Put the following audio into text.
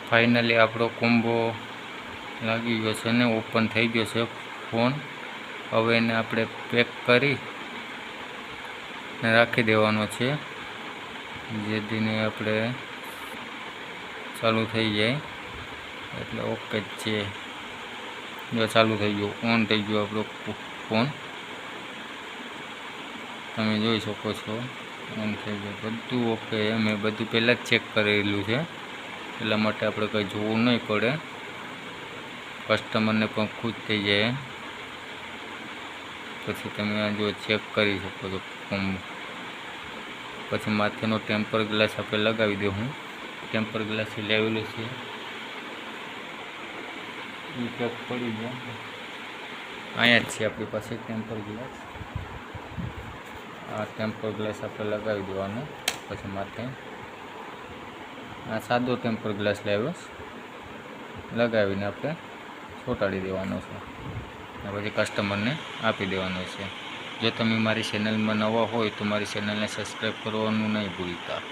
Finally આપણો combo લાગી ગયો છે ને ઓપન થઈ ગયો છે ફોન. હવે એને આપણે પેક કરી ને રાખી દેવાનો છે, જેથીને આપણે ચાલુ થઈ જાય એટલે ઓકે જ છે. જો ચાલુ થઈ ગયો, ઓન થઈ ગયો આપણો ફોન, તમે જોઈ શકો છો. ઓન થઈ ગયો, બધું ઓકે. મેં બધું પહેલાં જ ચેક કરેલું છે, એટલા માટે આપણે કંઈ જોવું નહીં પડે, કસ્ટમરને પણ ખુશ થઈ જાય. પછી તમે આ જો ચેક કરી શકો છો કોમ્બો. પછી માથેનો ટેમ્પર ગ્લાસ આપણે લગાવી દઉં. ટેમ્પર ગ્લાસ લાવેલું છે એ પેક પડી ગયા, અહીંયા જ છે આપણી પાસે ટેમ્પર ગ્લાસ. આ ટેમ્પર ગ્લાસ આપણે લગાવી દેવાનો. પછી માથે આ સાદો ટેમ્પર ગ્લાસ લાવ્યો, લગાવીને આપણે ચોંટાડી દેવાનો છે, પછી કસ્ટમરને આપી દેવાનો છે. જો તમે મારી ચેનલમાં નવા હોય તો મારી ચેનલને સબસ્ક્રાઈબ કરવાનું નહીં ભૂલતા.